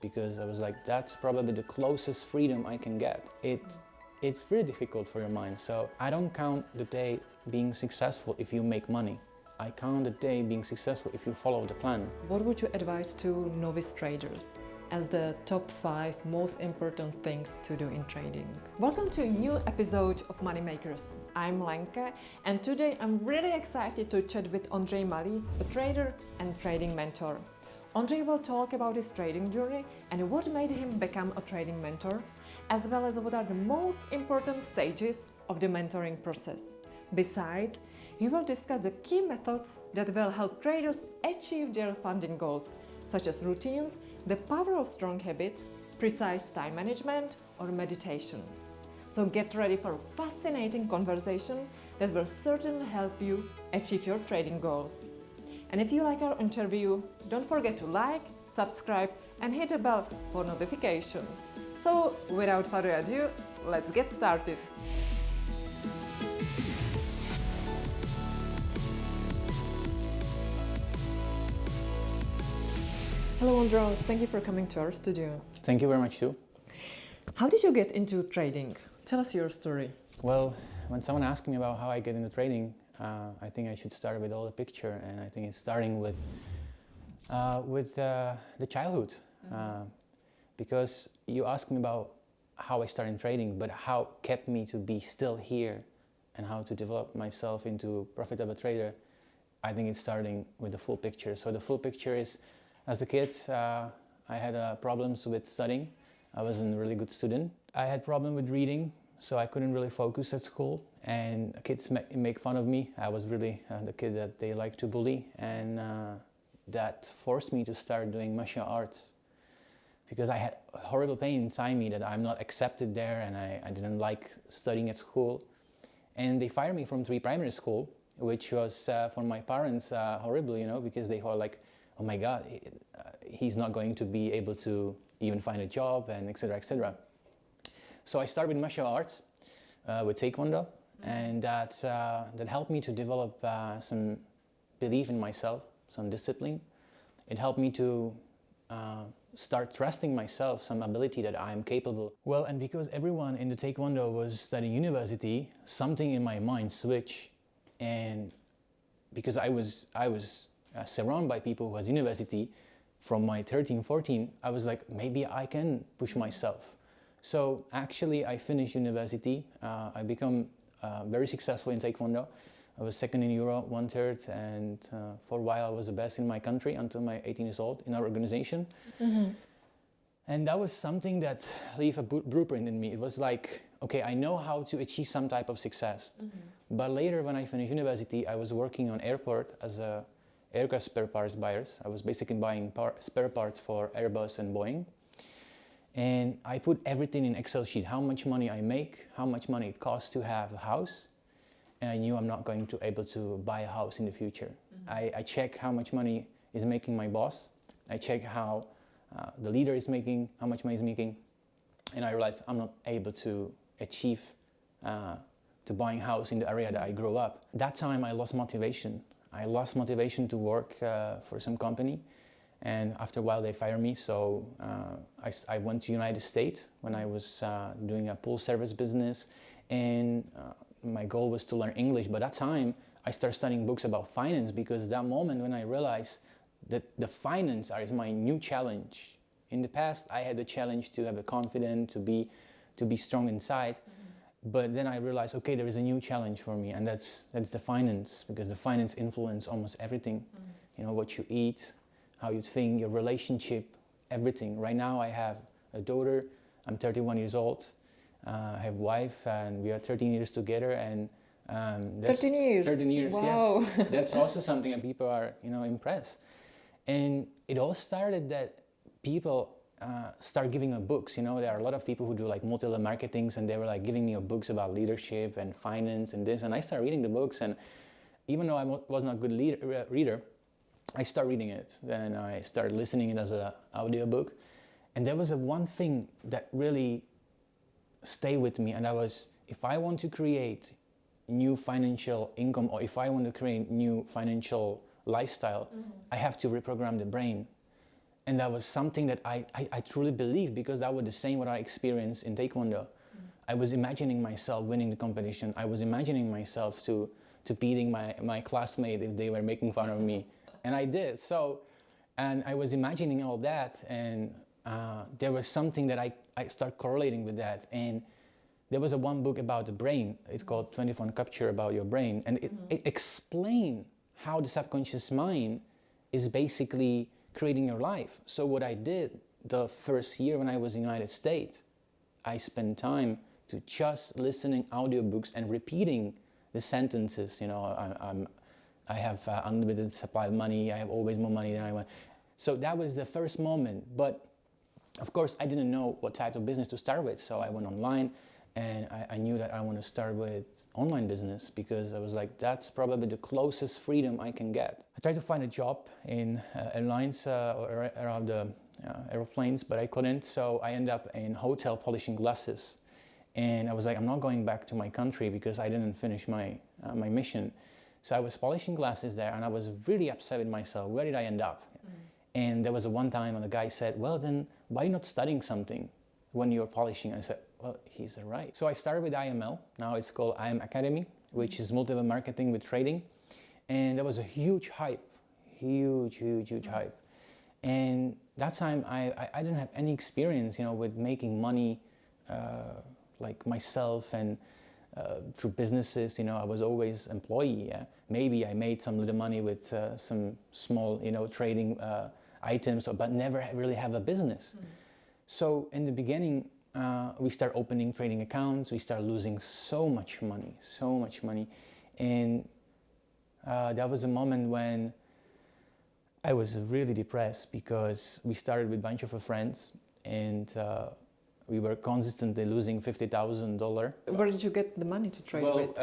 because I was like, that's probably the closest freedom I can get. It's really difficult for your mind. So I don't count the day being successful if you make money. I count the day being successful if you follow the plan. What would you advise to novice traders as the top 5 most important things to do in trading? Welcome to a new episode of Moneymakers. I'm Lenka, and today I'm really excited to chat with Ondrej Maly, a trader and trading mentor. Ondrej will talk about his trading journey and what made him become a trading mentor, as well as what are the most important stages of the mentoring process. Besides, he will discuss the key methods that will help traders achieve their funding goals, such as routines, the power of strong habits, precise time management, or meditation. So get ready for a fascinating conversation that will certainly help you achieve your trading goals. And if you like our interview, don't forget to like, subscribe, and hit the bell for notifications. So without further ado, let's get started. Hello Ondrej, thank you for coming to our studio. Thank you very much too. How did you get into trading? Tell us your story. Well, when someone asks me about how I get into trading, I think I should start with all the picture, and I think it's starting with the childhood. Because you asked me about how I started trading, but how kept me to be still here and how to develop myself into a profitable trader, I think it's starting with the full picture. So the full picture is, as a kid, I had problems with studying. I wasn't a really good student. I had problem with reading, so I couldn't really focus at school. And kids make fun of me. I was really the kid that they like to bully. And that forced me to start doing martial arts. Because I had horrible pain inside me that I'm not accepted there, and I didn't like studying at school. And they fired me from primary school, which was for my parents horrible, you know, because they were like, oh my God, he's not going to be able to even find a job, and etc., etc. So I started with martial arts, with Taekwondo, and that helped me to develop some belief in myself, some discipline. It helped me to start trusting myself, some ability that I'm capable. Well, and because everyone in the Taekwondo was studying university, something in my mind switched, and because I was surrounded by people who was university from my 13, 14, I was like, maybe I can push myself. So actually I finished university, I become very successful in Taekwondo. I was second in Europe, 1/3, and for a while I was the best in my country until my 18 years old in our organization. And that was something that left a blueprint in me. It was like, okay, I know how to achieve some type of success. But later when I finished university, I was working on airport as a aircraft spare parts buyers. I was basically buying spare parts for Airbus and Boeing. And I put everything in Excel sheet, how much money I make, how much money it costs to have a house. And I knew I'm not going to be able to buy a house in the future. I check how much money is making my boss. I check how the leader is making, how much money he's making. And I realized I'm not able to achieve to buying a house in the area that I grew up. That time I lost motivation. I lost motivation to work for some company. And after a while they fired me, so I went to United States when I was doing a pool service business, and my goal was to learn English. But that time I started studying books about finance, because that moment when I realized that the finance is my new challenge. In the past I had the challenge to have the confidence, to be strong inside. But then I realized, okay, there is a new challenge for me, and that's the finance, because the finance influence almost everything. You know, what you eat, how you think, your relationship, everything. Right now I have a daughter, I'm 31 years old, I have a wife, and we are 13 years together, and that's 13 years? 13 years, wow. Yes. That's also something that people are, you know, impressed. And it all started that people start giving me books. You know, there are a lot of people who do like multi-level marketings, and they were like giving me books about leadership and finance and this, and I started reading the books, and even though I was not a good reader, I started reading it. Then I started listening it as an audiobook, and there was one thing that really stayed with me, and that was, if I want to create new financial income, or if I want to create new financial lifestyle, I have to reprogram the brain. And that was something that I truly believe, because that was the same what I experienced in Taekwondo. I was imagining myself winning the competition. I was imagining myself to beating my classmate if they were making fun of me. And I did. So, and I was imagining all that, and there was something that I started correlating with that. And there was one book about the brain. It's called 21 Capture about your brain. And it explained how the subconscious mind is basically creating your life. So what I did the first year when I was in the United States, I spent time to just listening audiobooks and repeating the sentences. You know, I have unlimited supply of money. I have always more money than I want. So that was the first moment. But of course, I didn't know what type of business to start with. So I went online, and I knew that I want to start with online business, because I was like, that's probably the closest freedom I can get. I tried to find a job in airlines or around the airplanes, but I couldn't. So I ended up in hotel polishing glasses. And I was like, I'm not going back to my country because I didn't finish my mission. So I was polishing glasses there, and I was really upset with myself. Where did I end up? And there was one time when the guy said, well, then why not studying something when you're polishing? And I said, well, he's right. So I started with IML. Now it's called IM Academy, which is multi-level marketing with trading. And there was a huge hype, huge hype. And that time I didn't have any experience, you know, with making money like myself, and through businesses. You know, I was always employee. Yeah? Maybe I made some little money with some small, you know, trading items, but never really have a business. So in the beginning, we start opening trading accounts. We start losing so much money. And that was a moment when I was really depressed, because we started with a bunch of friends, and we were consistently losing $50,000. Where did you get the money to trade with?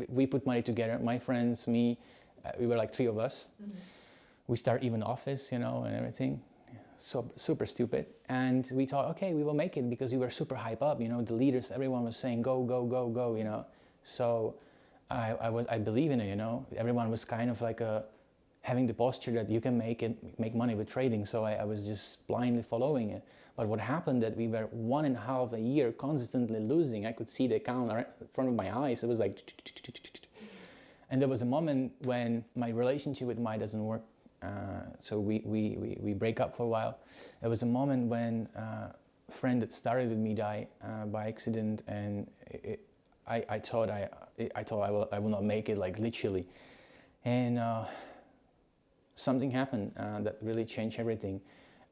We put money together. My friends, me, we were like 3 of us. We start even office, you know, and everything. So super stupid. And we thought, okay, we will make it, because we were super hype up. You know, the leaders, everyone was saying, go, go, go, go. You know, so I believe in it. You know, everyone was kind of like having the posture that you can make money with trading. So I was just blindly following it. But what happened that we were 1.5 year consistently losing. I could see the account right in front of my eyes. It was like, and there was a moment when my relationship with Maly doesn't work. So we break up for a while. There was a moment when a friend that started with me died by accident, and I thought I will not make it, like literally. And something happened that really changed everything.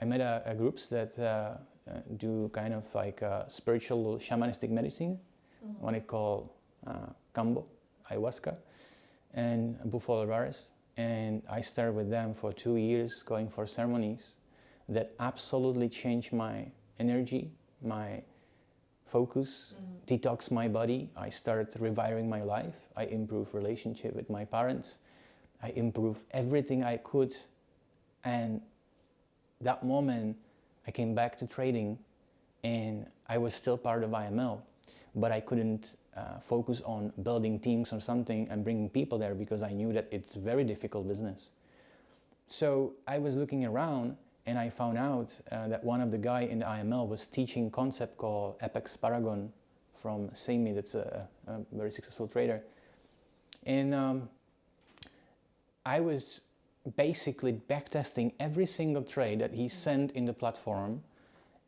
I met a groups that do kind of like spiritual shamanistic medicine, one it called Cambo, ayahuasca, and Buffalo Rares. And I started with them for 2 years, going for ceremonies that absolutely changed my energy, my focus, detox my body. I started reviving my life. I improved relationship with my parents. I improved everything I could. And that moment, I came back to trading, and I was still part of IML, but I couldn't focus on building teams or something and bringing people there, because I knew that it's very difficult business. So I was looking around, and I found out that one of the guy in the IML was teaching concept called Apex Paragon from Sami, that's a very successful trader. And I was basically backtesting every single trade that he sent in the platform,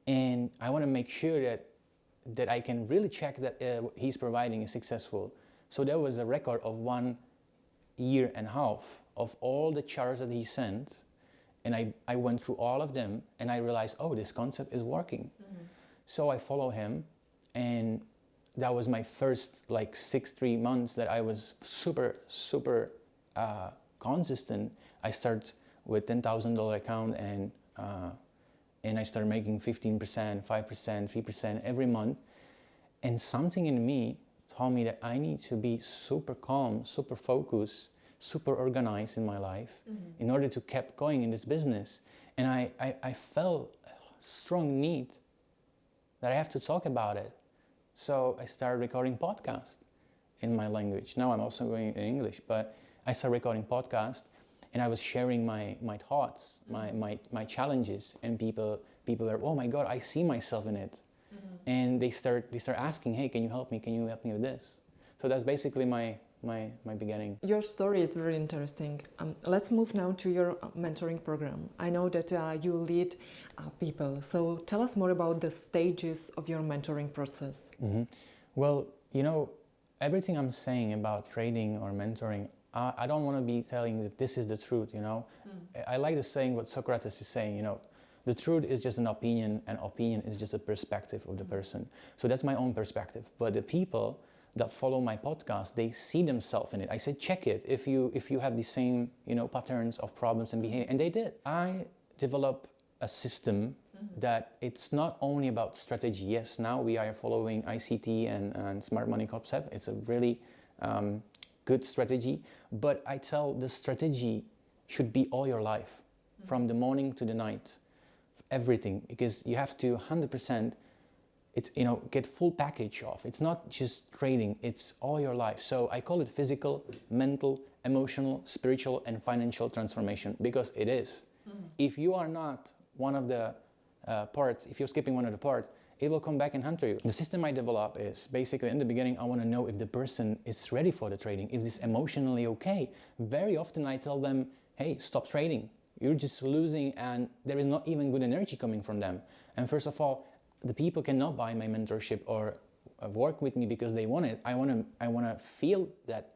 and I want to make sure that I can really check that what he's providing is successful. So there was a record of 1.5 years of all the charts that he sent, and I went through all of them, and I realized, oh, this concept is working. So I follow him, and that was my first like 3 months that I was super consistent. I start with $10,000 account, and I started making 15%, 5%, 3% every month. And something in me told me that I need to be super calm, super focused, super organized in my life in order to keep going in this business. And I felt a strong need that I have to talk about it. So I started recording podcasts in my language. Now I'm also going in English, but I started recording podcasts. and I was sharing my thoughts, my challenges, and people are, oh my God, I see myself in it. And they start asking, hey, can you help me with this? So that's basically my beginning. Your story is very interesting. Let's move now to your mentoring program. I know that you lead people, so tell us more about the stages of your mentoring process. Well, everything I'm saying about trading or mentoring, I don't want to be telling that this is the truth, I like the saying what Socrates is saying, the truth is just an opinion, and opinion is just a perspective of the person. So that's my own perspective. But the people that follow my podcast, they see themselves in it. I said, check it if you have the same, patterns of problems and behavior, and they did. I developed a system that it's not only about strategy. Yes, now we are following ICT and smart money concept. It's a really good strategy, but I tell the strategy should be all your life, from the morning to the night, everything, because you have to 100%. It's, get full package of. It's not just trading, it's all your life. So I call it physical, mental, emotional, spiritual, and financial transformation, because it is. If you are not one of the parts, if you're skipping one of the parts, it will come back and hunter you. The system I develop is basically, in the beginning, I want to know if the person is ready for the trading, if it's emotionally okay. Very often I tell them, hey, stop trading. You're just losing, and there is not even good energy coming from them. And first of all, the people cannot buy my mentorship or work with me because they want it. I want to feel that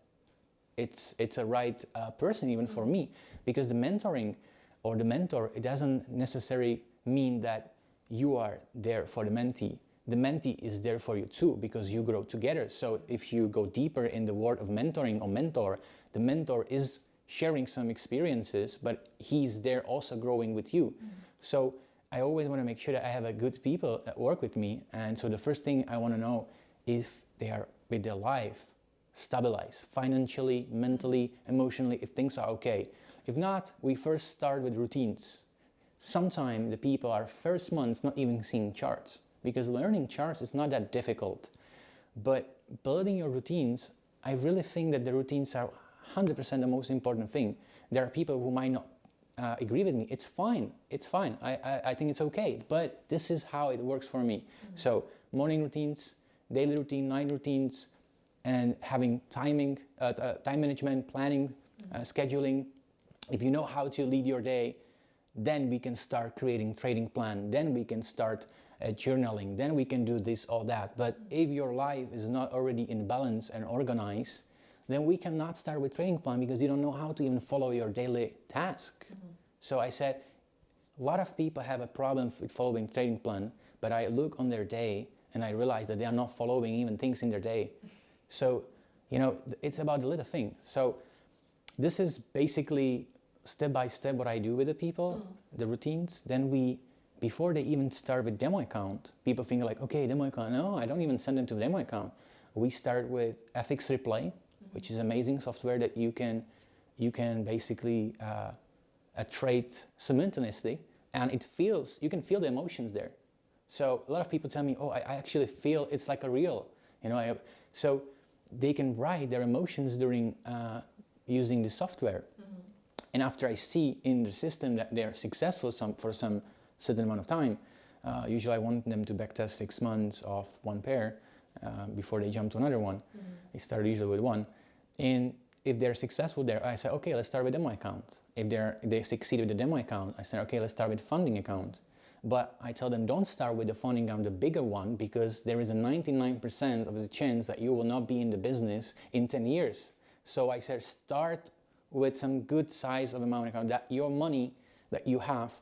it's a right person even for me, because the mentoring or the mentor, it doesn't necessarily mean that you are there for the mentee. The mentee is there for you too, because you grow together. So if you go deeper in the word of mentoring or mentor, the mentor is sharing some experiences, but he's there also growing with you. So I always want to make sure that I have a good people that work with me. And so the first thing I want to know is if they are with their life stabilized financially, mentally, emotionally, if things are okay. If not, we first start with routines. Sometimes the people are first months not even seeing charts, because learning charts is not that difficult. But building your routines, I really think that the routines are 100% the most important thing. There are people who might not agree with me. It's fine. I think it's okay. But this is how it works for me. So morning routines, daily routine, night routines, and having time management, planning, scheduling. If you know how to lead your day, then we can start creating trading plan. Then we can start journaling. Then we can do this or that. But if your life is not already in balance and organized, then we cannot start with trading plan, because you don't know how to even follow your daily task. So I said, a lot of people have a problem with following trading plan, but I look on their day and I realize that they are not following even things in their day. So, it's about the little thing. So this is basically step by step what I do with the people, the routines. Then before they even start with demo account, people think like, okay, demo account. No, I don't even send them to the demo account. We start with FX Replay, which is amazing software that you can basically trade simultaneously, and you can feel the emotions there. So a lot of people tell me, oh, I actually feel it's like a real, so they can write their emotions during using the software. And after I see in the system that they're successful for some certain amount of time, usually I want them to backtest 6 months of one pair before they jump to another one. They start usually with one. And if they're successful there, I say, okay, let's start with demo account. If they succeed with the demo account, I say, okay, let's start with funding account. But I tell them, don't start with the funding account, the bigger one, because there is a 99% of the chance that you will not be in the business in 10 years. So I said, start with some good size of amount account, that your money that you have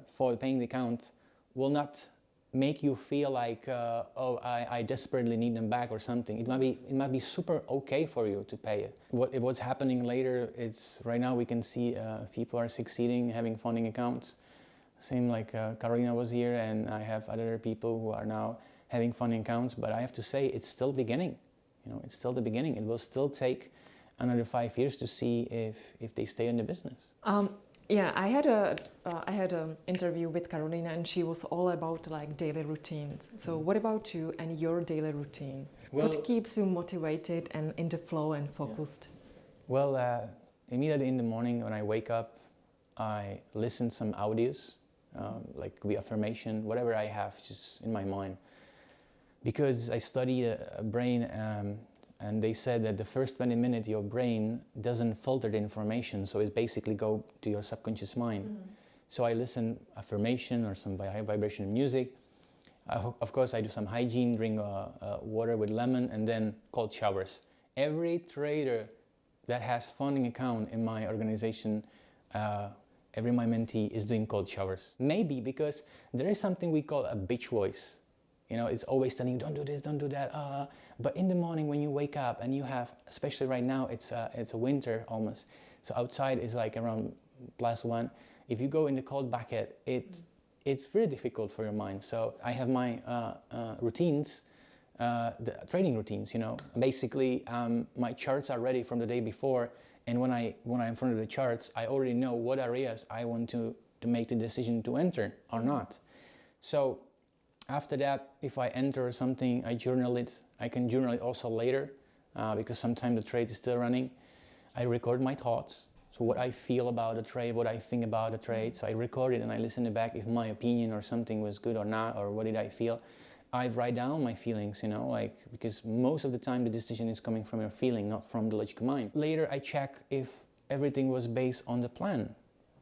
for paying the account will not make you feel like, I desperately need them back or something. It might be super okay for you to pay it. What's happening later, it's right now we can see people are succeeding having funding accounts. Same like Carolina was here, and I have other people who are now having funding accounts, but I have to say it's still beginning. It's still the beginning. It will still take another 5 years to see if they stay in the business. Yeah, I had an interview with Carolina, and she was all about like daily routines. So what about you and your daily routine? What keeps you motivated and in the flow and focused? Yeah. Well, immediately in the morning when I wake up, I listen some audios, like the affirmation, whatever I have just in my mind. Because I study a brain, and they said that the first 20 minutes your brain doesn't filter the information, so it basically go to your subconscious mind. So I listen affirmation or some vibration music. Of course, I do some hygiene, drink water with lemon, and then cold showers. Every trader that has funding account in my organization, every my mentee is doing cold showers. Maybe because there is something we call a bitch voice. You know, it's always telling you, don't do this, don't do that. But in the morning when you wake up and you have, especially right now, it's a winter almost. So outside is like around +1. If you go in the cold bucket, it's very difficult for your mind. So I have my routines, the training routines, you know. Basically, my charts are ready from the day before. And when I'm in front of the charts, I already know what areas I want to make the decision to enter or not. So after that, if I enter something, I journal it. I can journal it also later because sometimes the trade is still running. I record my thoughts. So what I feel about the trade, what I think about the trade. So I record it and I listen it back if my opinion or something was good or not, or what did I feel. I write down my feelings, you know, like, because most of the time the decision is coming from your feeling, not from the logical mind. Later I check if everything was based on the plan,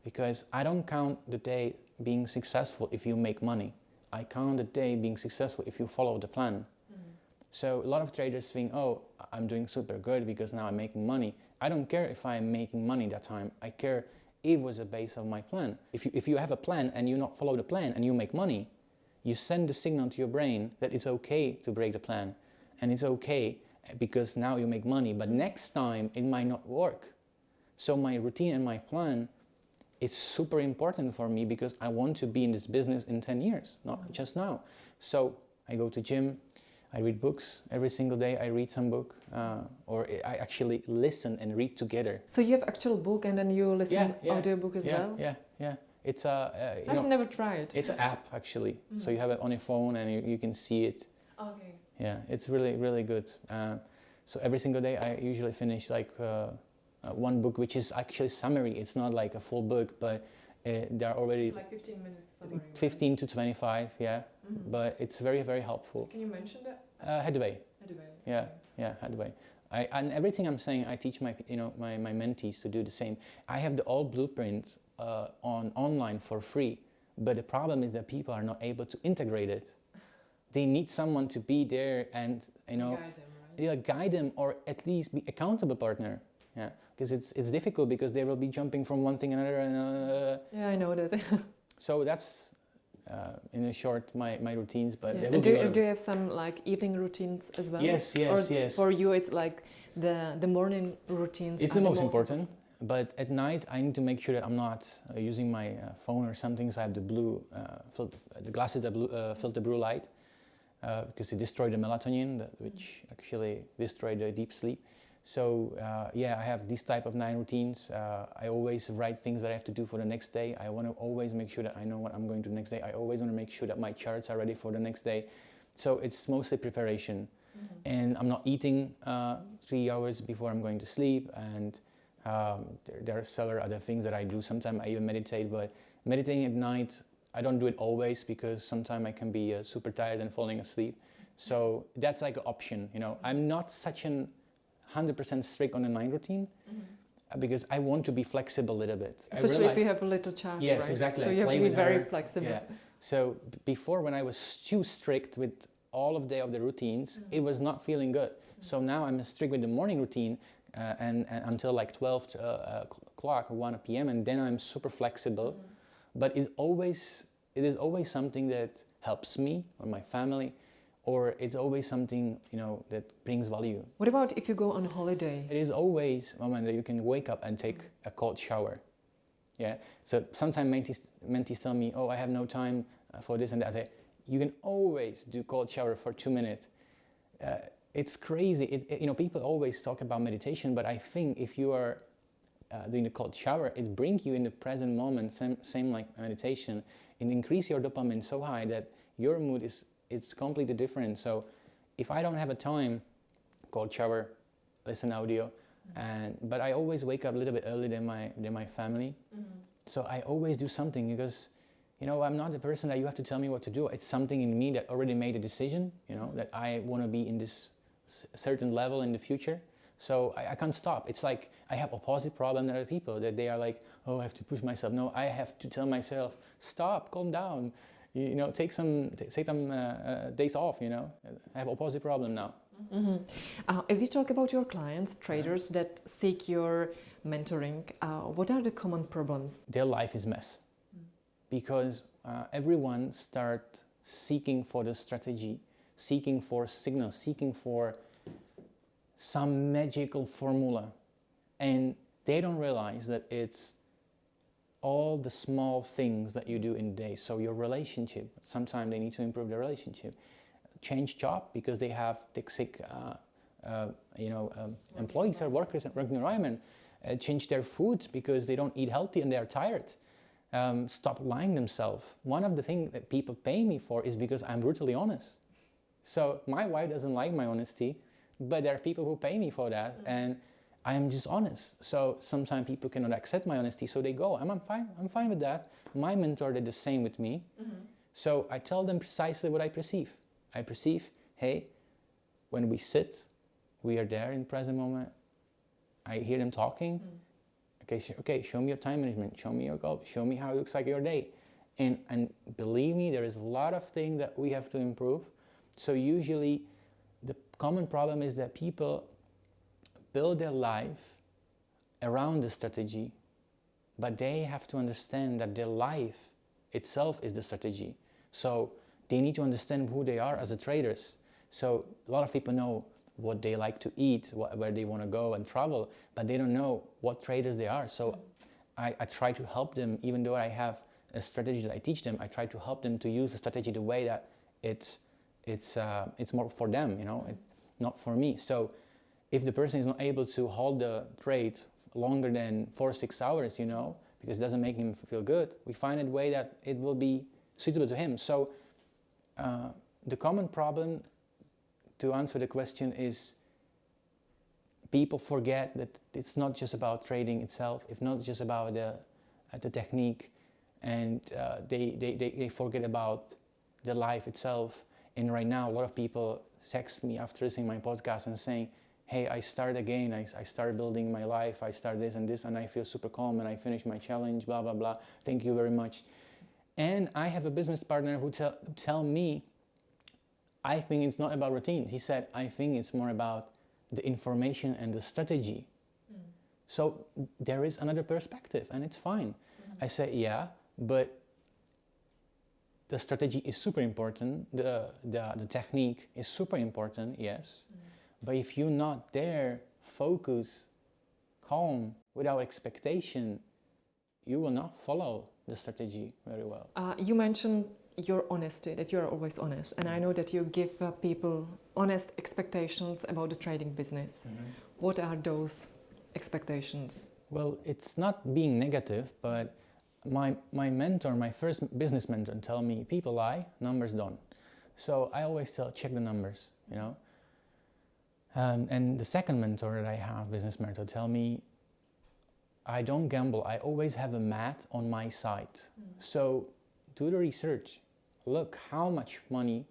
because I don't count the day being successful if you make money. I count the day being successful if you follow the plan. So a lot of traders think, oh, I'm doing super good because now I'm making money. I don't care if I'm making money that time. I care if it was a base of my plan. If you have a plan and you not follow the plan and you make money, you send the signal to your brain that it's okay to break the plan. And it's okay because now you make money, but next time it might not work. So my routine and my plan, it's super important for me because I want to be in this business in 10 years, not just now. So I go to gym, I read books. Every single day I read some book, or I actually listen and read together. So you have actual book and then you listen audiobook as well? Yeah. It's I've never tried. It's an app actually. So you have it on your phone and you can see it. Okay. Yeah, it's really, really good. So every single day I usually finish like one book, which is actually summary. It's not like a full book, but there are already... It's like 15 minutes summary. 15 to 25, yeah. But it's very, very helpful. Can you mention that? Headway. Headway. Yeah, Headway. And everything I'm saying, I teach my mentees to do the same. I have the old blueprint online for free, but the problem is that people are not able to integrate it. They need someone to be there and guide them, right? Yeah, guide them, or at least be accountable partner. Yeah, because it's difficult because they will be jumping from one thing another and. Yeah, I know that. So that's in a short my routines, but do you have some like evening routines as well? Yes. For you, it's like the morning routines. It's the most important. But at night, I need to make sure that I'm not using my phone or something. So I have the blue, the glasses that filter blue light, because it destroys the melatonin, which actually destroy the deep sleep. So I have this type of 9 routines. I always write things that I have to do for the next day. I want to always make sure that I know what I'm going to do the next day. I always want to make sure that my charts are ready for the next day. So it's mostly preparation. And I'm not eating 3 hours before I'm going to sleep. And there are several other things that I do. Sometimes I even meditate, but meditating at night, I don't do it always because sometimes I can be super tired and falling asleep. So that's like an option, you know. I'm not such an 100% strict on the 9 routine because I want to be flexible a little bit. Especially if you have a little child, yes, right? Exactly. So you have to be very flexible. Yeah. So before, when I was too strict with all of the routines, it was not feeling good. So now I'm strict with the morning routine and until like 12 o'clock or 1 p.m. and then I'm super flexible. But it is always something that helps me or my family, or it's always something, that brings value. What about if you go on holiday? It is always a moment that you can wake up and take a cold shower. Yeah. So sometimes mentees tell me, oh, I have no time for this and that. I say, you can always do cold shower for 2 minutes. It's crazy. People always talk about meditation, but I think if you are doing the cold shower, it brings you in the present moment, same like meditation. It increases your dopamine so high that your mood it's completely different. So if I don't have a time, cold shower, listen audio, But I always wake up a little bit earlier than my family. So I always do something because, you know, I'm not the person that you have to tell me what to do. It's something in me that already made a decision, you know, that I want to be in this certain level in the future. So I can't stop. It's like I have opposite problem than other people, that they are like, oh, I have to push myself. No, I have to tell myself, stop, calm down. You know, take some days off, you know. I have opposite problem now. If we talk about your clients, traders that seek your mentoring, what are the common problems? Their life is mess. Because everyone start seeking for the strategy, seeking for signals, seeking for some magical formula. And they don't realize that it's all the small things that you do in the day. So your relationship, sometimes they need to improve their relationship. Change job because they have toxic employees or workers in working environment. Change their food because they don't eat healthy and they're tired. Stop lying themselves. One of the things that people pay me for is because I'm brutally honest. So my wife doesn't like my honesty, but there are people who pay me for that, and I am just honest. So sometimes people cannot accept my honesty, so they go, I'm fine with that. My mentor did the same with me. So I tell them precisely what I perceive. I perceive, hey, when we sit, we are there in present moment. I hear them talking. Okay, show me your time management, show me your goal, show me how it looks like your day. And believe me, there is a lot of things that we have to improve. So usually the common problem is that people build their life around the strategy, but they have to understand that their life itself is the strategy. So they need to understand who they are as a traders. So a lot of people know what they like to eat, where they want to go and travel, but they don't know what traders they are. So I try to help them, even though I have a strategy that I teach them, I try to help them to use the strategy the way that it's more for them, you know, not for me. So if the person is not able to hold the trade longer than 4 or 6 hours, you know, because it doesn't make him feel good, we find a way that it will be suitable to him. So the common problem, to answer the question, is people forget that it's not just about trading itself, it's not just about the technique, and they forget about the life itself. And right now, a lot of people text me after listening to my podcast and saying, hey, I started again, I started building my life, I started this and this, and I feel super calm, and I finished my challenge, blah, blah, blah. Thank you very much. And I have a business partner who tell me, I think it's not about routines. He said, I think it's more about the information and the strategy. So there is another perspective, and it's fine. I say, yeah, but the strategy is super important. The technique is super important, yes. But if you're not there, focus, calm, without expectation, you will not follow the strategy very well. You mentioned your honesty, that you're always honest. And I know that you give people honest expectations about the trading business. What are those expectations? Well, it's not being negative, but my mentor, my first business mentor, tell me, people lie, numbers don't. So I always tell, check the numbers, you know. And the second mentor that I have, business mentor, tell me, I don't gamble. I always have a mat on my side. So do the research. Look how much money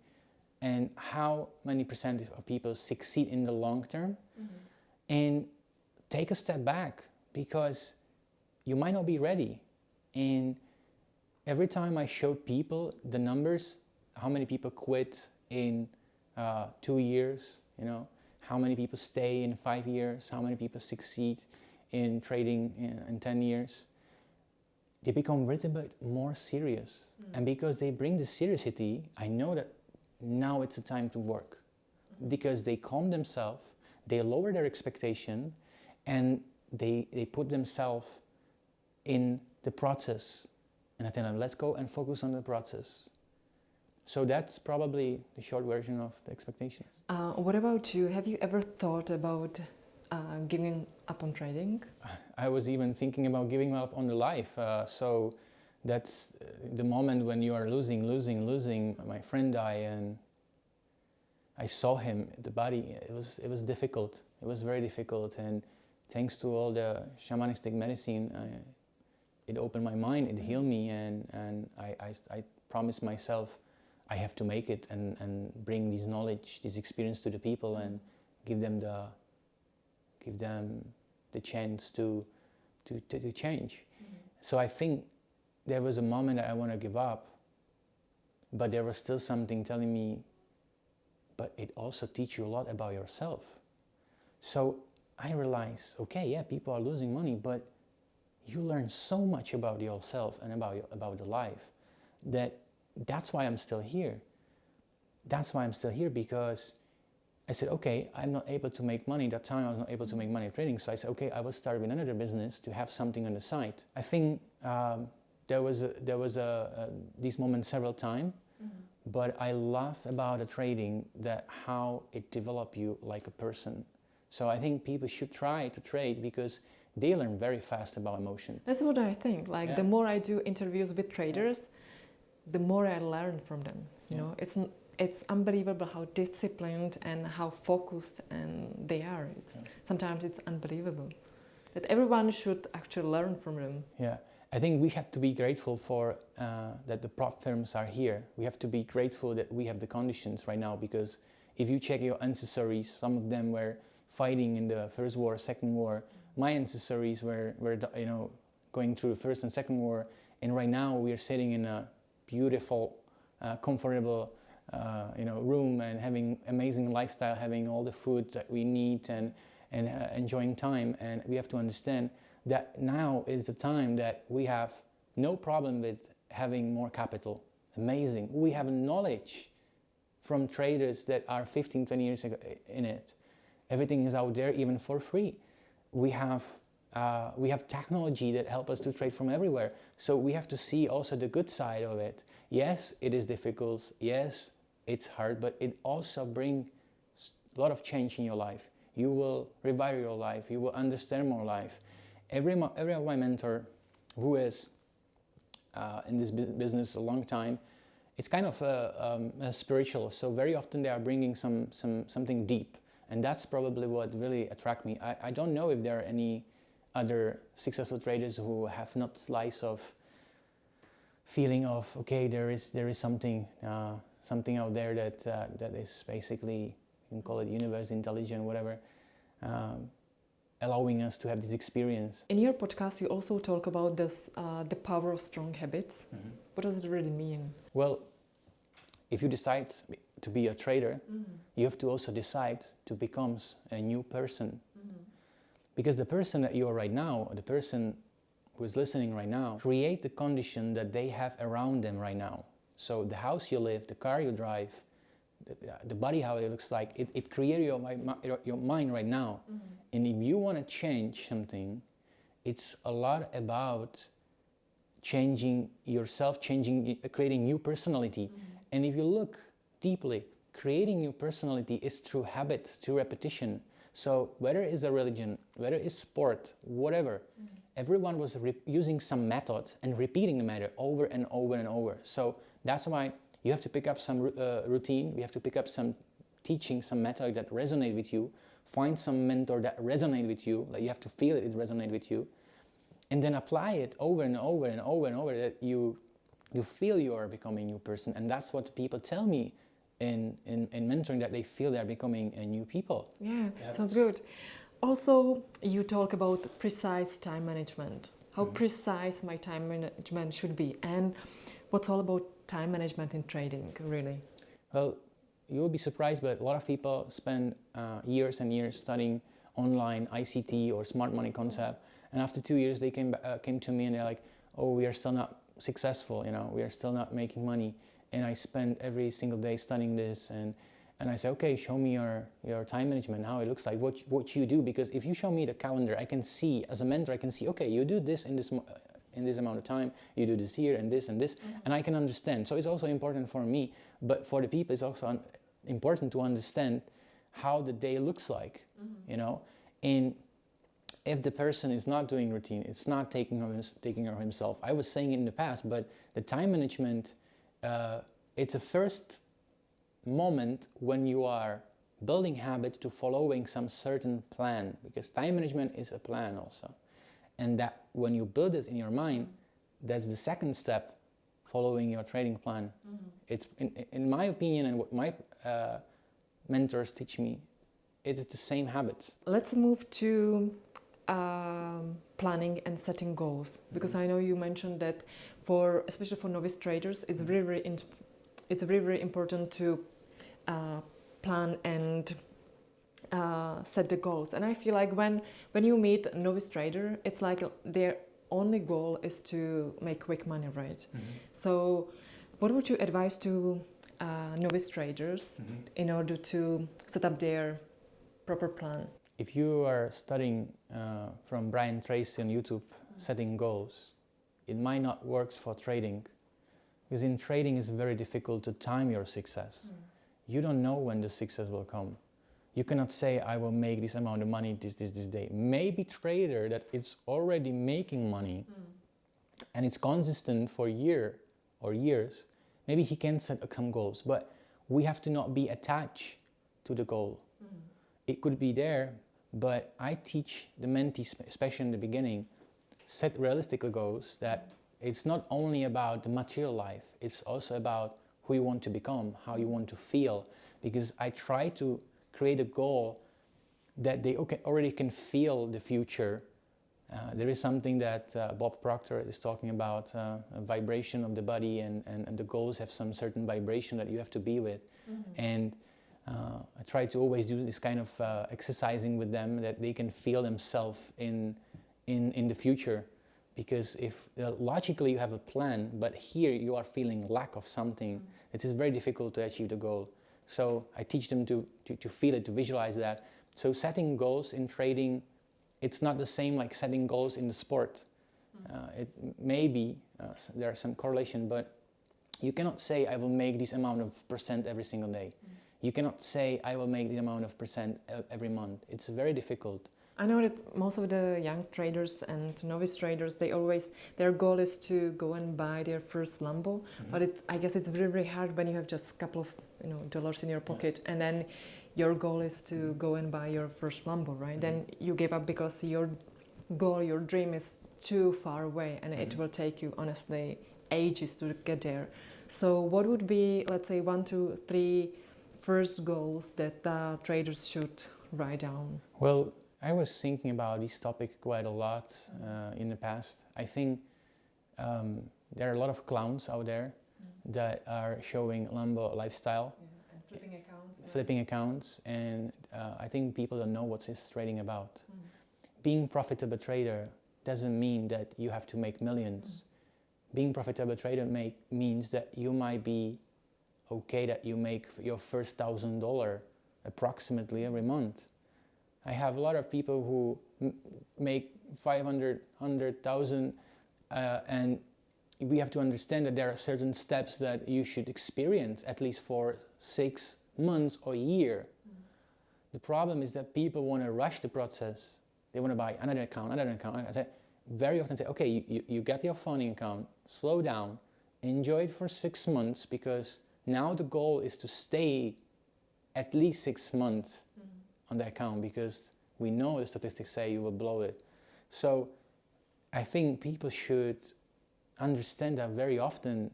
and how many percent of people succeed in the long term. And take a step back, because you might not be ready. And every time I showed people the numbers, how many people quit in 2 years, you know, how many people stay in 5 years, how many people succeed in trading in 10 years, they become a little bit more serious. And because they bring the seriousness, I know that now it's a time to work. Because they calm themselves, they lower their expectation, and they put themselves in the process. And I tell them, let's go and focus on the process. So that's probably the short version of the expectations. What about you? Have you ever thought about giving up on trading? I was even thinking about giving up on the life. So that's the moment when you are losing. My friend died, and I saw him, the body. It was difficult. It was very difficult, and thanks to all the shamanistic medicine, it opened my mind, it healed me, and I promised myself I have to make it and bring this knowledge, this experience to the people, and give them the chance to change. So I think there was a moment that I want to give up, but there was still something telling me, but it also teaches you a lot about yourself. So I realized, okay, yeah, people are losing money, but you learn so much about yourself and about the life that's why I'm still here. That's why I'm still here, because I said, okay, I'm not able to make money. That time I was not able to make money trading. So I said, okay, I will start with another business to have something on the side. I think there was this moment several times, but I love about the trading that how it develops you like a person. So I think people should try to trade because they learn very fast about emotion. That's what I think. Like the more I do interviews with traders, the more I learn from them. You know, it's unbelievable how disciplined and how focused and they are. Sometimes it's unbelievable that everyone should actually learn from them. Yeah, I think we have to be grateful for that the prop firms are here. We have to be grateful that we have the conditions right now, because if you check your ancestors, some of them were fighting in the First War, Second War. My ancestors were going through the First and Second War, and right now we are sitting in a beautiful, comfortable room and having amazing lifestyle, having all the food that we need and enjoying time. And we have to understand that now is the time that we have no problem with having more capital. Amazing. We have knowledge from traders that are 15, 20 years ago in it. Everything is out there even for free. We have technology that helps us to trade from everywhere. So we have to see also the good side of it. Yes, it is difficult. Yes, it's hard, but it also brings a lot of change in your life. You will revive your life. You will understand more life. Every of my mentor who is in this business a long time, it's kind of spiritual. So very often they are bringing something deep. And that's probably what really attracts me. I don't know if there are any other successful traders who have not slice of feeling of, okay, there is something out there that is basically, you can call it universe, intelligent, whatever, allowing us to have this experience. In your podcast, you also talk about this, the power of strong habits. Mm-hmm. What does it really mean? Well, if you decide to be a trader, you have to also decide to become a new person. Because the person that you are right now, the person who is listening right now, create the condition that they have around them right now. So the house you live, the car you drive, the body how it looks like, it creates your mind right now. And if you want to change something, it's a lot about changing yourself, creating new personality. And if you look deeply, creating new personality is through habit, through repetition. So whether it's a religion, whether it's sport, whatever, everyone was using some method and repeating the method over and over and over. So that's why you have to pick up some routine, you have to pick up some teaching, some method that resonate with you, find some mentor that resonate with you, like you have to feel it resonate with you, and then apply it over and over and over and over, that you feel you are becoming a new person. And that's what people tell me in mentoring, that they feel they're becoming a new people. Yeah, sounds good. Also, you talk about precise time management, how precise my time management should be, and what's all about time management in trading, really? Well, you will be surprised, but a lot of people spend years and years studying online ICT or smart money concept, and after 2 years they came to me and they're like, oh, we are still not successful, we are still not making money. And I spend every single day studying this, and I say, okay, show me your time management, how it looks like, what you do. Because if you show me the calendar, I can see, as a mentor, I can see, okay, you do this in this amount of time, you do this here and this, and I can understand. So it's also important for me, but for the people, it's also important to understand how the day looks like, And if the person is not doing routine, it's not taking care of himself. I was saying it in the past, but the time management, it's a first moment when you are building habit to following some certain plan, because time management is a plan also. And that when you build it in your mind, that's the second step, following your trading plan. It's in my opinion, and what my mentors teach me, it is the same habit. Let's move to planning and setting goals, because I know you mentioned that especially for novice traders, it's very important to plan and set the goals. And I feel like when you meet a novice trader, it's like their only goal is to make quick money, right? So what would you advise to novice traders in order to set up their proper plan? If you are studying from Brian Tracy on YouTube, setting goals, it might not work for trading, because in trading it's very difficult to time your success. You don't know when the success will come. You cannot say, I will make this amount of money this day. Maybe trader that it's already making money and it's consistent for a year or years, maybe he can set some goals, but we have to not be attached to the goal. It could be there, but I teach the mentees, especially in the beginning, set realistic goals that it's not only about the material life, it's also about who you want to become, how you want to feel, because I try to create a goal that they already can feel the future. There is something that Bob Proctor is talking about, a vibration of the body, and the goals have some certain vibration that you have to be with. And I try to always do this kind of exercising with them, that they can feel themselves in the future. Because if logically you have a plan, but here you are feeling lack of something, it is very difficult to achieve the goal. So I teach them to feel it, to visualize that. So setting goals in trading, it's not the same like setting goals in the sport. It may be, there are some correlation, but you cannot say I will make this amount of percent every single day. You cannot say I will make this amount of percent every month. It's very difficult. I know that most of the young traders and novice traders, their goal is to go and buy their first Lambo, but I guess it's very, very hard when you have just a couple of dollars in your pocket, and then your goal is to go and buy your first Lambo, right? Then you give up because your goal, your dream is too far away, and it will take you, honestly, ages to get there. So what would be, let's say, 1, 2, 3 first goals that traders should write down? Well, I was thinking about this topic quite a lot in the past. I think there are a lot of clowns out there that are showing Lambo lifestyle. And flipping accounts. Flipping accounts, and I think people don't know what is trading about. Being a profitable trader doesn't mean that you have to make millions. Being a profitable trader means that you might be okay that you make your first $1,000 approximately every month. I have a lot of people who make 500, 100,000, and we have to understand that there are certain steps that you should experience at least for 6 months or a year. The problem is that people want to rush the process. They want to buy another account. I very often say, okay, you get your funding account, slow down, enjoy it for 6 months, because now the goal is to stay at least 6 months on the account, because we know the statistics say you will blow it. So I think people should understand that very often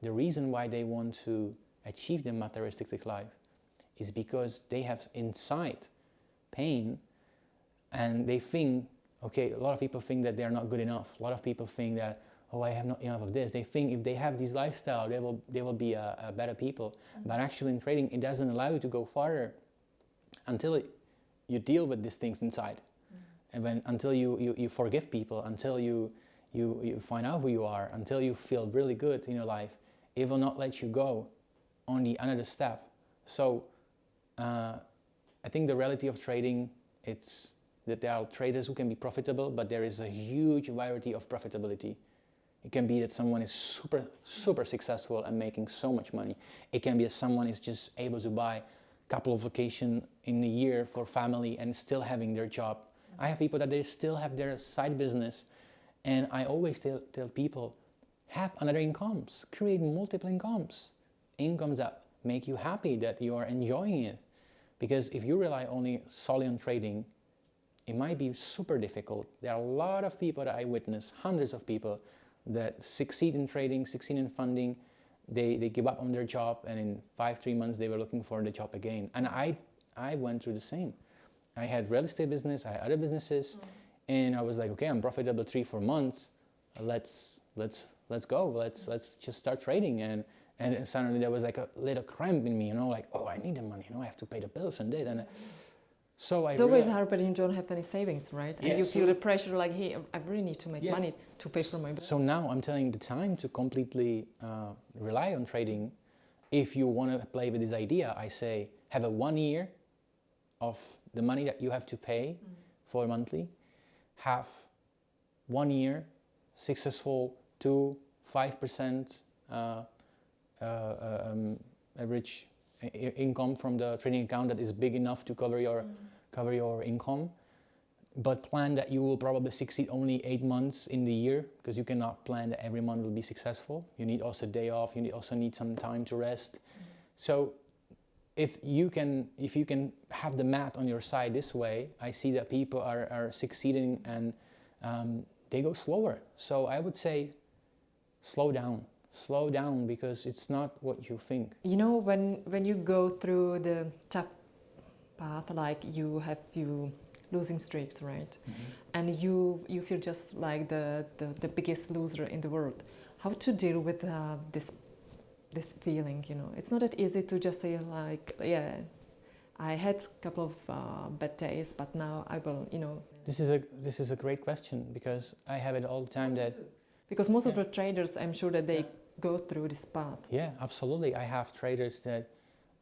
the reason why they want to achieve the materialistic life is because they have inside pain, and they think, okay, a lot of people think that they're not good enough. A lot of people think that, oh, I have not enough of this. They think if they have this lifestyle, they will be a better people. But actually in trading, it doesn't allow you to go farther until you deal with these things inside. And until you forgive people, until you find out who you are, until you feel really good in your life, it will not let you go on the another step. So I think the reality of trading, it's that there are traders who can be profitable, but there is a huge variety of profitability. It can be that someone is super successful and making so much money. It can be that someone is just able to buy a couple of vacations in a year for family and still having their job. I have people that they still have their side business, and I always tell people, have another incomes, create multiple incomes that make you happy, that you are enjoying it. Because if you rely only solely on trading, it might be super difficult. There are a lot of people that I witness, hundreds of people that succeed in trading, succeed in funding. They give up on their job, and in 3 months they were looking for the job again. And I went through the same. I had real estate business, I had other businesses, and I was like, okay, I'm profitable 3-4 months. Let's go. Let's just start trading. And suddenly there was like a little cramp in me, you know, like, oh, I need the money, you know, I have to pay the bills and that. And so it's always hard when you don't have any savings, right? And you feel the pressure like, hey, I really need to make money to pay for my bills. So now I'm telling the time to completely rely on trading. If you want to play with this idea, I say have a 1 year of the money that you have to pay for monthly. Have 1 year successful 2-5% average income from the trading account that is big enough to cover your income, but plan that you will probably succeed only 8 months in the year, because you cannot plan that every month will be successful. You need also a day off. You also need some time to rest. So if you can have the math on your side this way, I see that people are succeeding, and they go slower. So I would say slow down, because it's not what you think. You know, when you go through the tough path, like you have few losing streaks, right? And you feel just like the biggest loser in the world. How to deal with this feeling, you know? It's not that easy to just say like, yeah, I had a couple of bad days, but now I will, you know. This is a great question, because I have it all the time that... Because most of the traders, I'm sure that they go through this path. Yeah, absolutely. I have traders that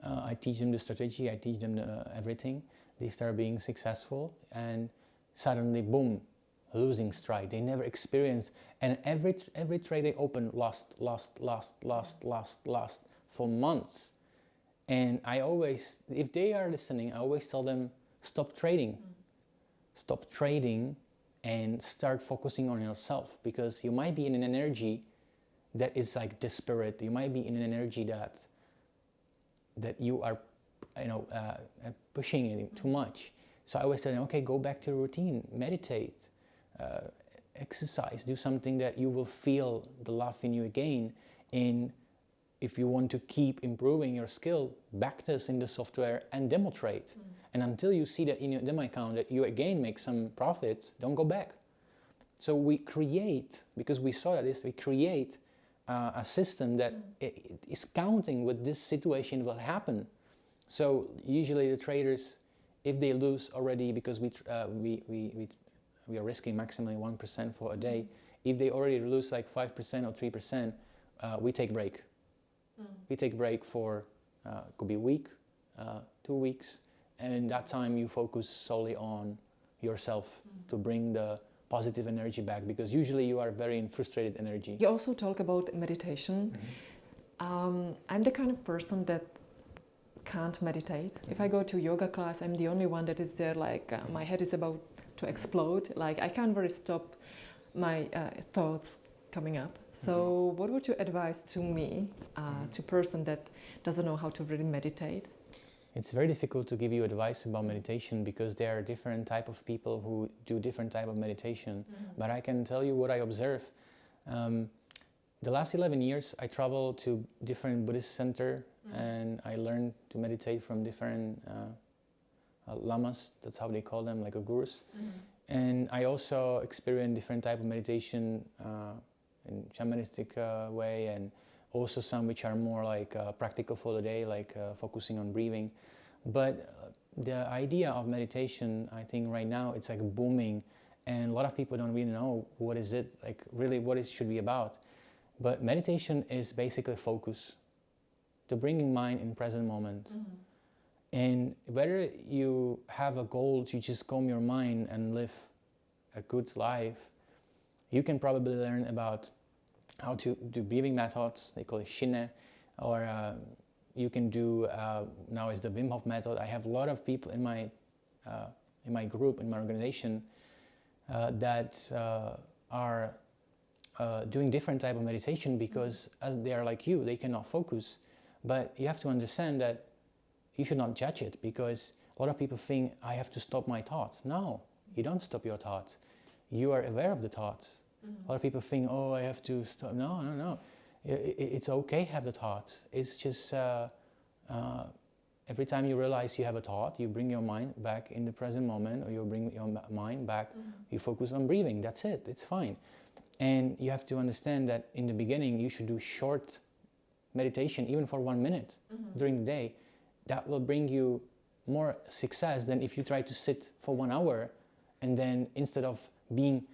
I teach them the strategy, I teach them everything. They start being successful, and suddenly, boom, losing strike. They never experienced, and every trade they open lost for months. And I always, if they are listening, I always tell them, stop trading. Stop trading and start focusing on yourself, because you might be in an energy that is like desperate. You might be in an energy that you are, pushing it too much. So I always tell them, okay, go back to your routine, meditate, exercise, do something that you will feel the love in you again. And if you want to keep improving your skill, backtest in the software and demo trade. And until you see that in your demo account that you again make some profits, don't go back. So we create, because we saw this, we create a system that is counting what this situation will happen. So usually the traders, if they lose already, because we are risking maximally 1% for a day, if they already lose like 5% or 3%, we take break. We take break for, could be a week, 2 weeks, and in that time you focus solely on yourself to bring the positive energy back, because usually you are very in frustrated energy. You also talk about meditation. I'm the kind of person that can't meditate. If I go to yoga class, I'm the only one that is there, like my head is about to explode. Like I can't really stop my thoughts coming up. So what would you advise to me, to a person that doesn't know how to really meditate? It's very difficult to give you advice about meditation, because there are different type of people who do different type of meditation. But I can tell you what I observe. The last 11 years I traveled to different Buddhist center, and I learned to meditate from different lamas, that's how they call them, like a gurus. And I also experienced different type of meditation in shamanistic way, and also some which are more like practical for the day, like focusing on breathing. But the idea of meditation, I think right now it's like booming, and a lot of people don't really know what is it, like really what it should be about. But meditation is basically focus, to bringing mind in present moment. And whether you have a goal to just calm your mind and live a good life, you can probably learn about how to do breathing methods, they call it shine, or you can do, now is the Wim Hof method. I have a lot of people in my group, in my organization, that are doing different type of meditation, because as they are like you, they cannot focus. But you have to understand that you should not judge it, because a lot of people think I have to stop my thoughts. No, you don't stop your thoughts. You are aware of the thoughts. A lot of people think, oh, I have to stop. No. It's okay to have the thoughts. It's just every time you realize you have a thought, you bring your mind back in the present moment, or you bring your mind back, you focus on breathing. That's it. It's fine. And you have to understand that in the beginning, you should do short meditation, even for 1 minute during the day. That will bring you more success than if you try to sit for 1 hour, and then instead of being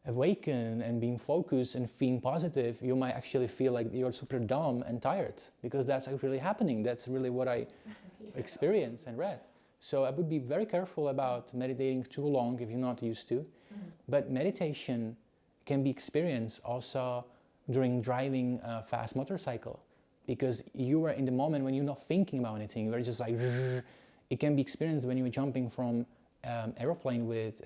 awakened and being focused and feeling positive, you might actually feel like you're super dumb and tired, because that's really happening. That's really what I experienced and read. So I would be very careful about meditating too long if you're not used to. But meditation can be experienced also during driving a fast motorcycle, because you are in the moment when you're not thinking about anything. You're just like, it can be experienced when you're jumping from aeroplane with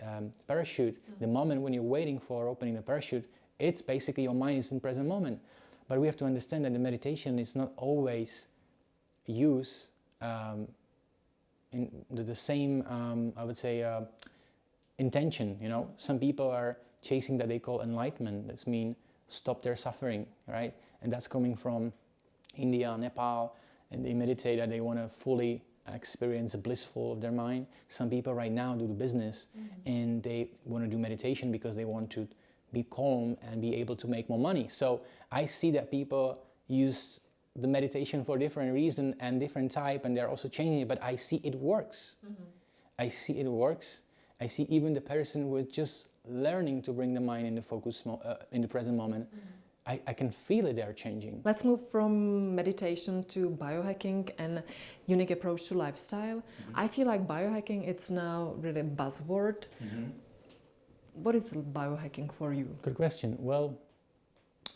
parachute. The moment when you're waiting for opening the parachute, it's basically your mind is in present moment. But we have to understand that the meditation is not always used in the same, I would say, intention. You know, some people are chasing that they call enlightenment. That's mean stop their suffering, right? And that's coming from India, Nepal, and they meditate that they want to fully experience the blissful of their mind. Some people right now do the business and they want to do meditation because they want to be calm and be able to make more money. So I see that people use the meditation for different reason and different type, and they're also changing it, but I see it works. I see it works. I see even the person who is just learning to bring the mind in the focus in the present moment, I can feel it there changing. Let's move from meditation to biohacking and unique approach to lifestyle. I feel like biohacking, it's now really a buzzword. What is biohacking for you? Good question. Well,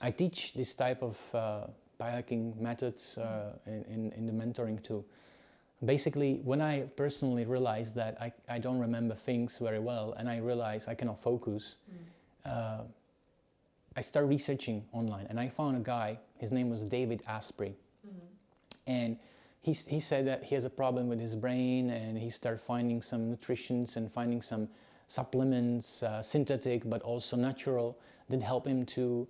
I teach this type of biohacking methods in the mentoring too. Basically, when I personally realized that I don't remember things very well and I realize I cannot focus, I started researching online, and I found a guy. His name was David Asprey, and he said that he has a problem with his brain, and he started finding some nutritions and finding some supplements, synthetic but also natural, that help him to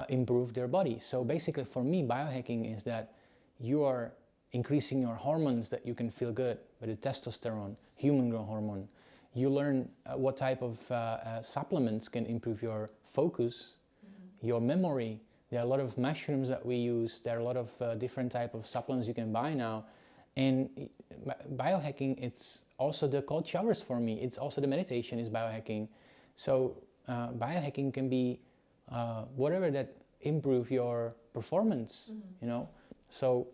improve their body. So basically, for me, biohacking is that you are increasing your hormones that you can feel good, with the testosterone, human growth hormone. You learn what type of supplements can improve your focus, your memory. There are a lot of mushrooms that we use. There are a lot of different type of supplements you can buy now. And biohacking, it's also the cold showers for me. It's also the meditation is biohacking. So biohacking can be whatever that improve your performance, you know. So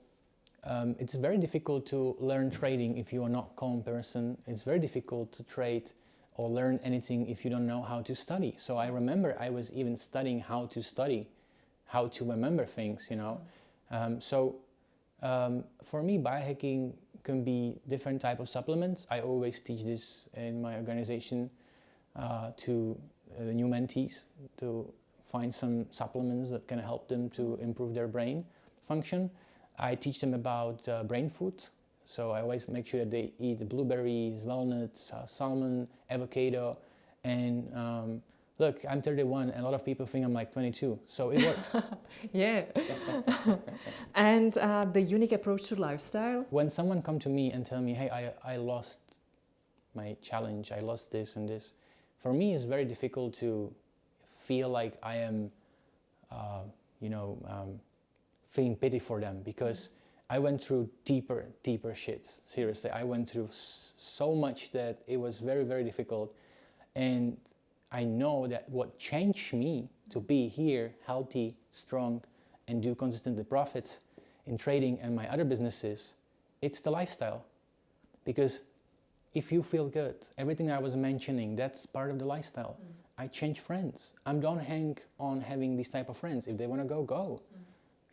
it's very difficult to learn trading if you are not a calm person. It's very difficult to trade or learn anything if you don't know how to study. So I remember I was even studying how to study, how to remember things, you know. For me, biohacking can be different type of supplements. I always teach this in my organization to the new mentees, to find some supplements that can help them to improve their brain function. I teach them about brain food. So I always make sure that they eat blueberries, walnuts, salmon, avocado. And look, I'm 31 and a lot of people think I'm like 22. So it works. Yeah. And the unique approach to lifestyle? When someone come to me and tell me, hey, I lost my challenge, I lost this and this. For me, it's very difficult to feel like I am, feeling pity for them, because I went through deeper shits. Seriously, I went through so much that it was very, very difficult. And I know that what changed me to be here, healthy, strong, and do consistently profits in trading and my other businesses, it's the lifestyle. Because if you feel good, everything I was mentioning, that's part of the lifestyle. I change friends. I don't hang on having these type of friends. If they want to go, go.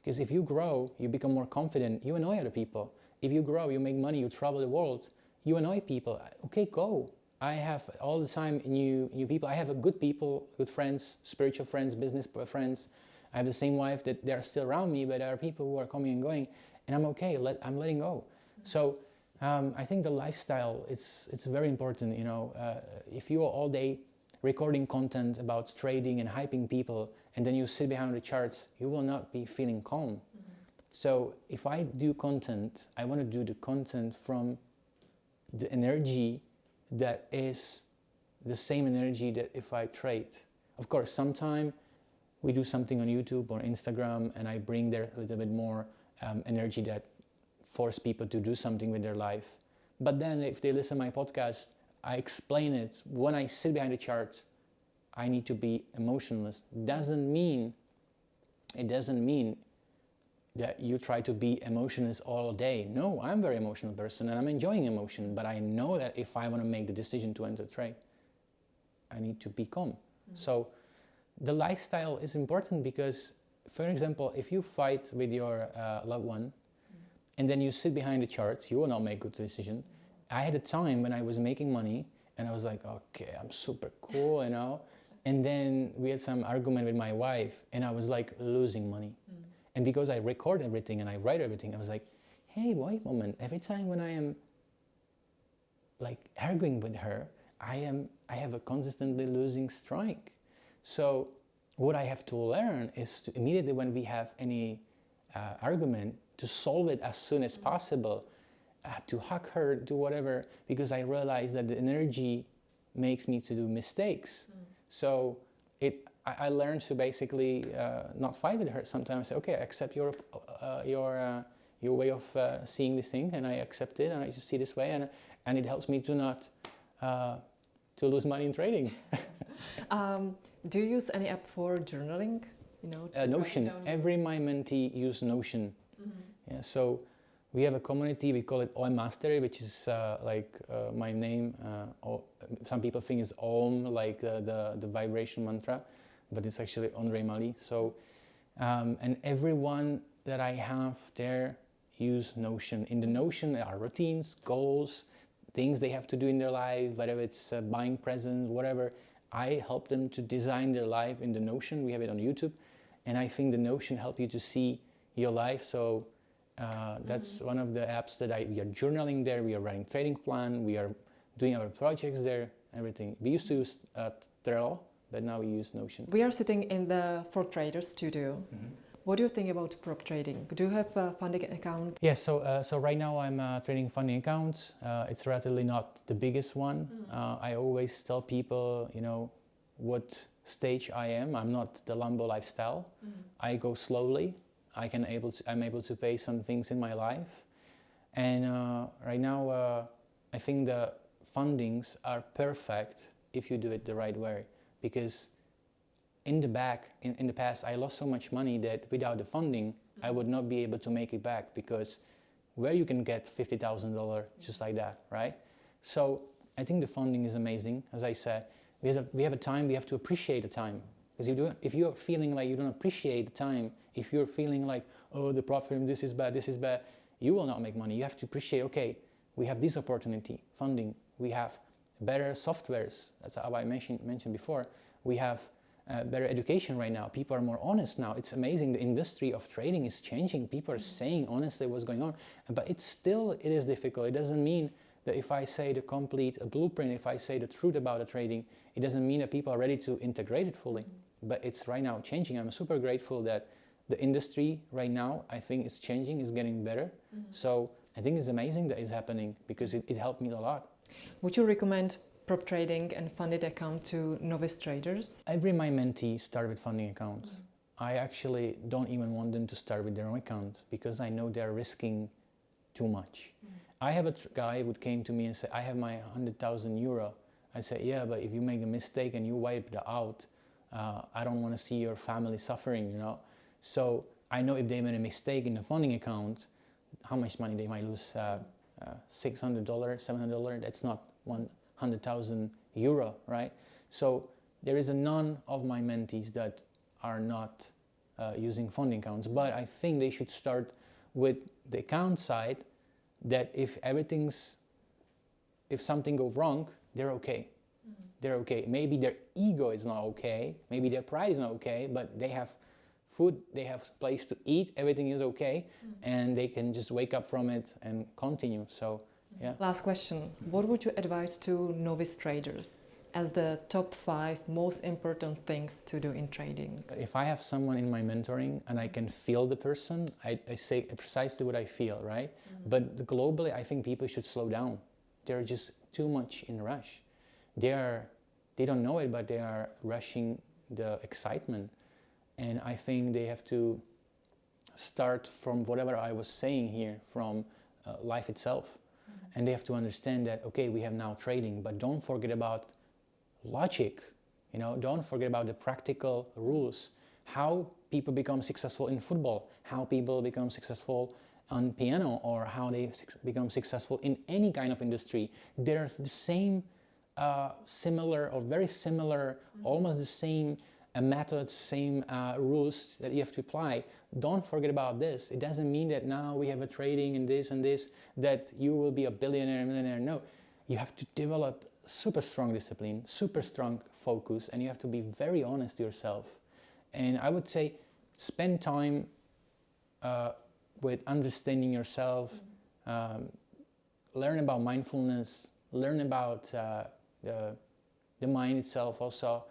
Because if you grow, you become more confident, you annoy other people. If you grow, you make money, you travel the world, you annoy people. Okay, go. I have all the time new people. I have good people, good friends, spiritual friends, business friends. I have the same wife that they're still around me, but there are people who are coming and going, and I'm okay, I'm letting go. So I think the lifestyle, it's very important, you know. If you are all day recording content about trading and hyping people, and then you sit behind the charts, you will not be feeling calm. So if I do content, I want to do the content from the energy that is the same energy that if I trade. Of course, sometime we do something on YouTube or Instagram and I bring there a little bit more energy that force people to do something with their life. But then if they listen to my podcast, I explain it. When I sit behind the charts, I need to be emotionless. It doesn't mean that you try to be emotionless all day. No, I'm a very emotional person and I'm enjoying emotion, but I know that if I want to make the decision to enter trade, I need to be calm. So the lifestyle is important because, for example, if you fight with your loved one and then you sit behind the charts, you will not make good decision. I had a time when I was making money and I was like, okay, I'm super cool, you know. And then we had some argument with my wife and I was like losing money. And because I record everything and I write everything, I was like, hey, wait a moment. Every time when I am like arguing with her, I have a consistently losing strike. So what I have to learn is to immediately when we have any argument, to solve it as soon as possible, to hug her, do whatever, because I realize that the energy makes me to do mistakes. So I learned to basically not fight with her. Sometimes say, okay, I accept your way of seeing this thing, and I accept it, and I just see this way, and it helps me to not to lose money in trading. Do you use any app for journaling? You know, Notion. Every my mentee use Notion. Yeah, so we have a community. We call it OM Mastery, which is my name. Some people think it's Om, like the vibration mantra, but it's actually Ondrej Maly. So, and everyone that I have there use Notion. In the Notion there are routines, goals, things they have to do in their life, whether it's buying presents, whatever. I help them to design their life in the Notion. We have it on YouTube. And I think the Notion helps you to see your life. So that's one of the apps that we are journaling there. We are writing trading plan. We are doing our projects there, everything. We used to use Trello, but now we use Notion. We are sitting in the For Traders studio. What do you think about prop trading? Do you have a funding account? Yes, so right now I'm trading funding accounts. It's relatively not the biggest one. I always tell people, you know, what stage I am. I'm not the Lambo lifestyle. I go slowly. I'm able to pay some things in my life. And right now I think the fundings are perfect if you do it the right way, because in the past, I lost so much money that without the funding, I would not be able to make it back, because where you can get $50,000 just like that, right? So I think the funding is amazing. As I said, we have a time, we have to appreciate the time. Because if you're feeling like you don't appreciate the time, if you're feeling like, oh, the profit, this is bad, you will not make money. You have to appreciate, okay, we have this opportunity, funding. We have better softwares, that's how I mentioned before. We have better education right now. People are more honest now. It's amazing. The industry of trading is changing. People are saying honestly what's going on, but it is difficult. It doesn't mean that if I say the complete blueprint, if I say the truth about the trading, it doesn't mean that people are ready to integrate it fully. But it's right now changing. I'm super grateful that the industry right now, I think, is changing, is getting better. So I think it's amazing that it's happening, because it helped me a lot. Would you recommend prop trading and funded account to novice traders? Every my mentee start with funding accounts. I actually don't even want them to start with their own account, because I know they're risking too much. I have a guy who came to me and said, I have my 100,000 euro. I said, yeah, but if you make a mistake and you wipe it out, I don't want to see your family suffering, you know. So I know if they made a mistake in the funding account, how much money they might lose, $600, $700, that's not 100,000 euro, right? So there is a none of my mentees that are not using funding accounts, but I think they should start with the account side, that if something goes wrong, they're okay. They're okay. Maybe their ego is not okay, maybe their pride is not okay, but they have food, they have place to eat, everything is okay, and they can just wake up from it and continue. So Yeah. Last question. What would you advise to novice traders as the top 5 most important things to do in trading? If I have someone in my mentoring and I can feel the person, I say precisely what I feel, right? But globally, I think people should slow down. They're just too much in a rush. They don't know it, but they are rushing the excitement. And I think they have to start from whatever I was saying here, from life itself. And they have to understand that, okay, we have now trading, but don't forget about logic, don't forget about the practical rules, how people become successful in football, how people become successful on piano, or how they become successful in any kind of industry. They're the same, similar or very similar, almost the same methods, same rules that you have to apply. Don't forget about this. It doesn't mean that now we have a trading and this, that you will be a billionaire, millionaire. No, you have to develop super strong discipline, super strong focus, and you have to be very honest to yourself. And I would say spend time with understanding yourself, learn about mindfulness, learn about the mind itself also.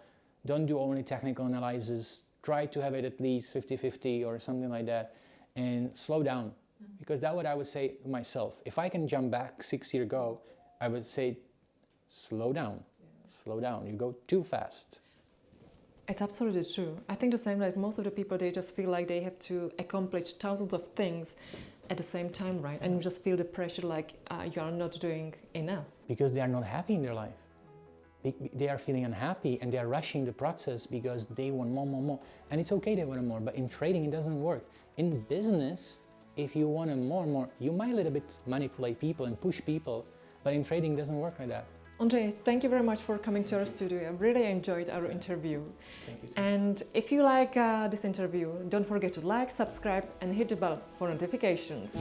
Don't do only technical analysis. Try to have it at least 50-50 or something like that, and slow down. Because that's what I would say to myself. If I can jump back 6 years ago, I would say, slow down, slow down. You go too fast. It's absolutely true. I think the same, like most of the people, they just feel like they have to accomplish thousands of things at the same time, right? And you just feel the pressure like you are not doing enough. Because they are not happy in their life. They are feeling unhappy and they are rushing the process because they want more. And it's okay they want more, but in trading it doesn't work. In business, if you want more, you might a little bit manipulate people and push people, but in trading it doesn't work like that. Ondrej, thank you very much for coming to our studio. I really enjoyed our interview. Thank you too. And if you like this interview, don't forget to like, subscribe and hit the bell for notifications.